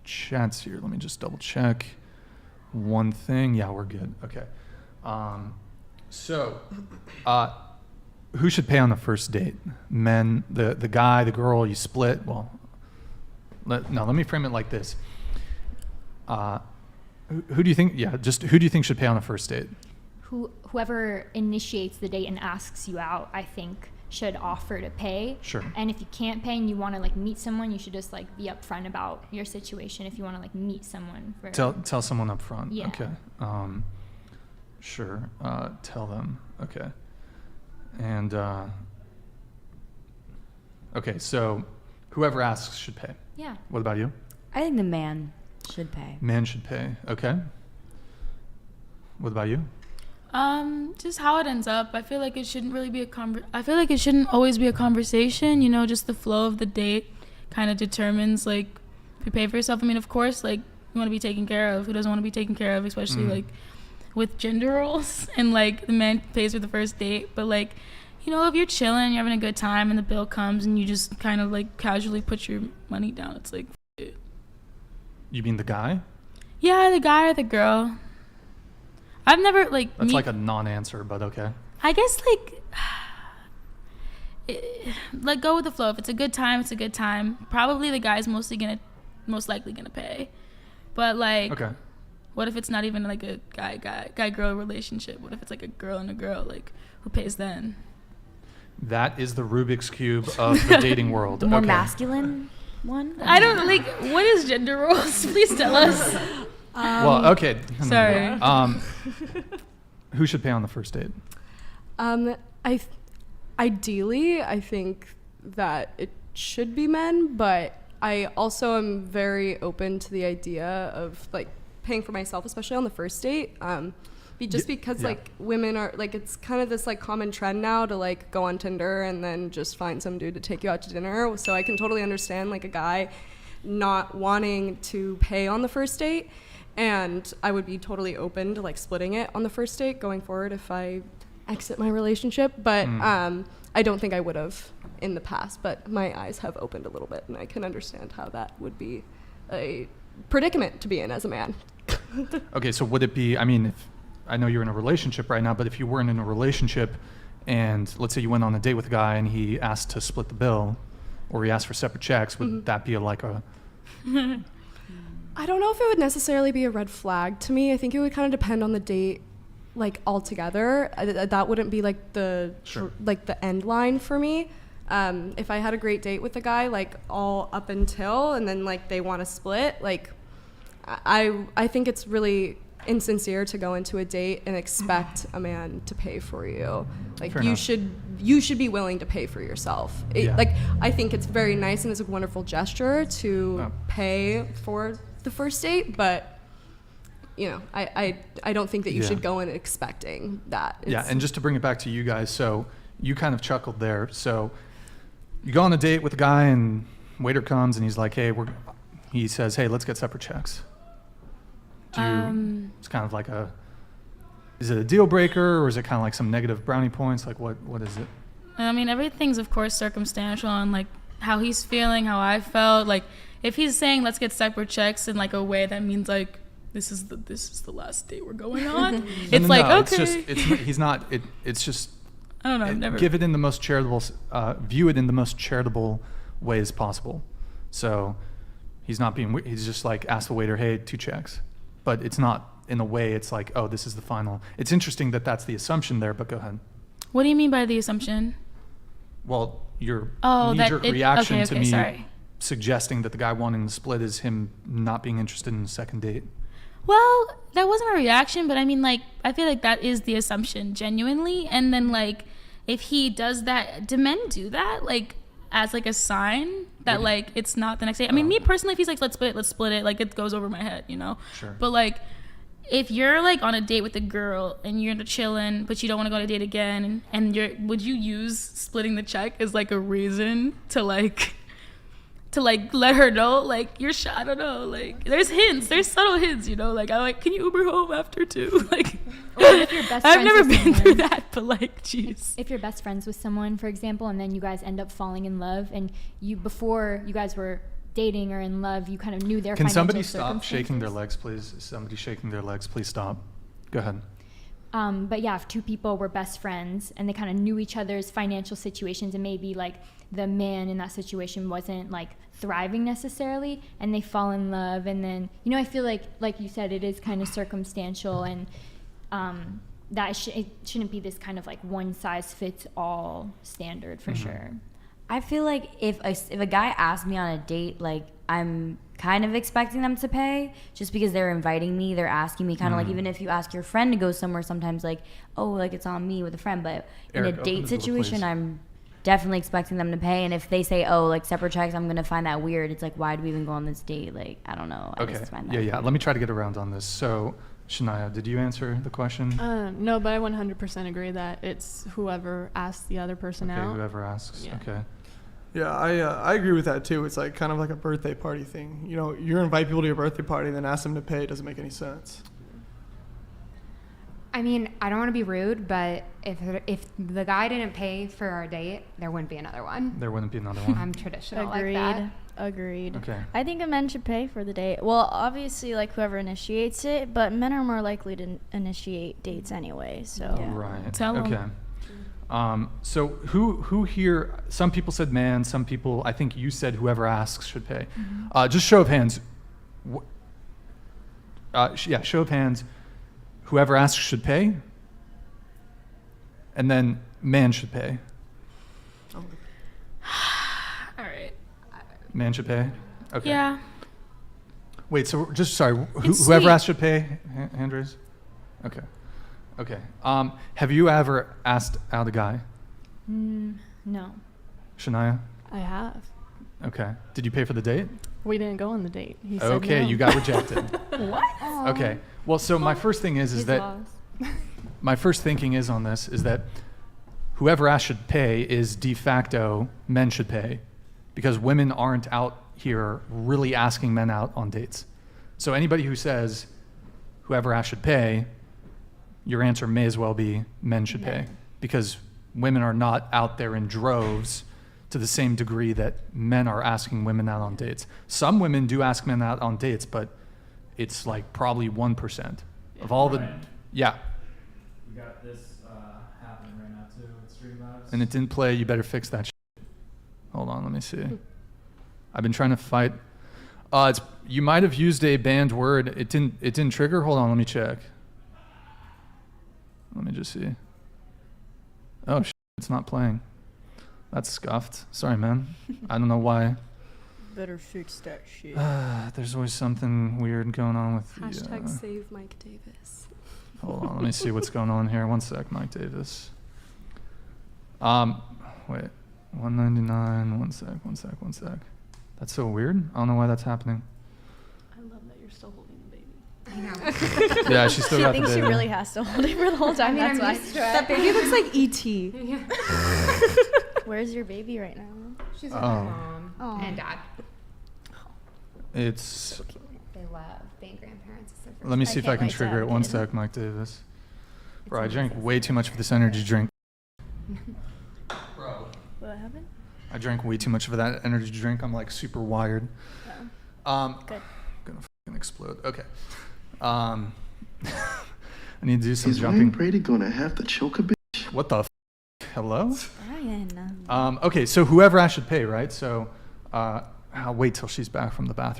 chats here. Let me just double check one thing. Yeah, we're good. Okay. So, who should pay on the first date? Men, the guy, the girl, you split? Well, let me frame it like this. Who do you think, who do you think should pay on the first date? Whoever initiates the date and asks you out, I think, should offer to pay. Sure. And if you can't pay and you want to like meet someone, you should just like be upfront about your situation. If you want to like meet someone, tell someone up front. Yeah. Okay. Sure. Tell them. Okay. And okay, so whoever asks should pay. Yeah. What about you? I think the man should pay. Man should pay. Okay. What about you? Just how it ends up. I feel like it shouldn't really be I feel like it shouldn't always be a conversation. You know, just the flow of the date kind of determines like if you pay for yourself. I mean, of course, like you want to be taken care of. Who doesn't want to be taken care of, especially like with gender roles and like the man pays for the first date. But like, you know, if you're chilling, you're having a good time, and the bill comes, and you just kind of like casually put your money down, it's like. You mean the guy? Yeah, the guy or the girl. I've never like. That's like a non-answer, but okay. I guess like go with the flow. If it's a good time, it's a good time. Probably the guy's most likely gonna pay. But like, okay. What if it's not even like a guy girl relationship? What if it's like a girl and a girl? Like, who pays then? That is the Rubik's Cube of the dating world. The more masculine one? I don't like. What is gender roles? Please tell us. Well, okay. Sorry. Who should pay on the first date? Ideally, I think that it should be men, but I also am very open to the idea of like paying for myself, especially on the first date. Because like women are like, it's kind of this like common trend now to like go on Tinder and then just find some dude to take you out to dinner. So I can totally understand like a guy not wanting to pay on the first date. And I would be totally open to like splitting it on the first date going forward if I exit my relationship. But I don't think I would have in the past, but my eyes have opened a little bit and I can understand how that would be a predicament to be in as a man. Okay, so would it be, I mean, if I know you're in a relationship right now, but if you weren't in a relationship and let's say you went on a date with a guy and he asked to split the bill or he asked for separate checks, would that be like a... I don't know if it would necessarily be a red flag to me. I think it would kind of depend on the date, like altogether. That wouldn't be like the end line for me. If I had a great date with a guy, like all up until, and then like they want to split, like I think it's really insincere to go into a date and expect a man to pay for you. Like Fair you enough. should be willing to pay for yourself. Like I think it's very nice and it's a wonderful gesture to pay for the first date, but you know, I don't think that you should go in expecting that. And just to bring it back to you guys, so you kind of chuckled there. So you go on a date with a guy and waiter comes and he's like, hey, he says, hey, let's get separate checks. It's kind of like is it a deal breaker or is it kind of like some negative brownie points? Like what is it? I mean, everything's of course circumstantial on like how he's feeling, how I felt. Like if he's saying let's get separate checks in like a way that means like this is the last date we're going on. It's like okay. It's just I don't know. I've never give it in the most charitable, view it in the most charitable ways possible. So he's just like ask the waiter, hey, 2 checks. But it's not in a way it's like, oh, this is the final. It's interesting that that's the assumption there, but go ahead. What do you mean by the assumption? Well, your knee-jerk reaction to me sorry. suggesting that the guy wanting to split is him not being interested in the second date. Well, that wasn't a reaction, but I mean, like, I feel like that is the assumption genuinely. And then, like, if he does that, do men do that? Like, as, like, a sign that, like, it's not the next day? I mean, me personally, if he's like, let's split it, like, it goes over my head, you know? Sure. But, like, if you're, like, on a date with a girl and you're chilling, but you don't want to go on a date again, and would you use splitting the check as, like, a reason to let her know, like, you're shy? I don't know, like, there's subtle hints, you know, like, I'm like, can you Uber home after too? Like, if you're best I've never friends with been someone, through that, but like, jeez. If you're best friends with someone, for example, and then you guys end up falling in love, and before you guys were dating or in love, you kind of knew their Can financial somebody stop shaking their circumstances. legs, please? Is somebody shaking their legs, please stop. Go ahead. But yeah, if two people were best friends and they kind of knew each other's financial situations, and maybe like the man in that situation wasn't like thriving necessarily, and they fall in love, and then I feel like you said, it is kind of circumstantial, and it shouldn't be this kind of like one size fits all standard for sure. I feel like if a guy asks me on a date, like I'm kind of expecting them to pay just because they're inviting me. They're asking me kind of like, even if you ask your friend to go somewhere, sometimes like, oh, like it's on me with a friend. But Eric, in a open date the door, situation, please. I'm definitely expecting them to pay. And if they say, oh, like separate checks, I'm going to find that weird. It's like, why do we even go on this date? Like, I don't know. I Okay. just find that Yeah. weird. Let me try to get around on this. So, Shania, did you answer the question? No, but I 100% agree that it's whoever asks the other person Okay, out. whoever asks. Yeah. Okay. Yeah, I agree with that too. It's like kind of like a birthday party thing. You invite people to your birthday party and then ask them to pay. It doesn't make any sense. I mean, I don't want to be rude, but if the guy didn't pay for our date, there wouldn't be another one. There wouldn't be another one. I'm traditional Agreed. like that. Agreed. Okay. I think a man should pay for the date. Well, obviously, like whoever initiates it, but men are more likely to initiate dates anyway. So Right. Tell 'em. Okay. So who here? Some people said man. Some people. I think you said whoever asks should pay. Just show of hands. Show of hands. Whoever asks should pay. And then man should pay. All right. Man should pay. Okay. Yeah. Wait. So just sorry. It's Whoever sweet. asks should pay. Hand raise. Okay. Okay. Have you ever asked out a guy? No. Shania? I have. Okay. Did you pay for the date? We didn't go on the date. He said Okay, no. you got rejected. Okay. Well, so my first thing is His that laws. my first thinking is on this is that whoever asks should pay is de facto men should pay, because women aren't out here really asking men out on dates. So anybody who says whoever asks should pay, your answer may as well be men should pay, because women are not out there in droves to the same degree that men are asking women out on dates. Some women do ask men out on dates, but it's like probably 1% of all the, yeah. We got this happening right now too with Stream Labs. And it didn't play. You better fix that. Hold on, let me see. I've been trying to fight. You might have used a banned word. It didn't trigger. Hold on, let me check. Let me just see. Oh, it's not playing. That's scuffed. Sorry, man. I don't know why. better fix that shit. There's always something weird going on with the. Hashtag save Mike Davis. Hold on, let me see what's going on here. One sec, Mike Davis. Wait, 199. One sec. That's so weird. I don't know why that's happening. I love that you're still holding the baby. I know. Yeah, she still She got thinks the she baby. really has to hold it for the whole time. I mean, That's I'm why. used to That it. baby looks like E.T. Where's your baby right now? She's with Oh. my mom Oh. and dad. It's. They love being grandparents. It's their first Let me time. see if I can't can wait to trigger have it. a One kid. sec, Mike Davis. Bro, I It's drank amazing. way too much of this energy drink. Bro. What happened? I drank way too much of that energy drink. I'm like super wired. Good. Gonna fucking explode. Okay. I need to do some Is Wayne jumping. Brady gonna have to choke a bitch? What the? Hello? Brian. Okay, so whoever I should pay, right? So I'll wait till she's back from the bathroom.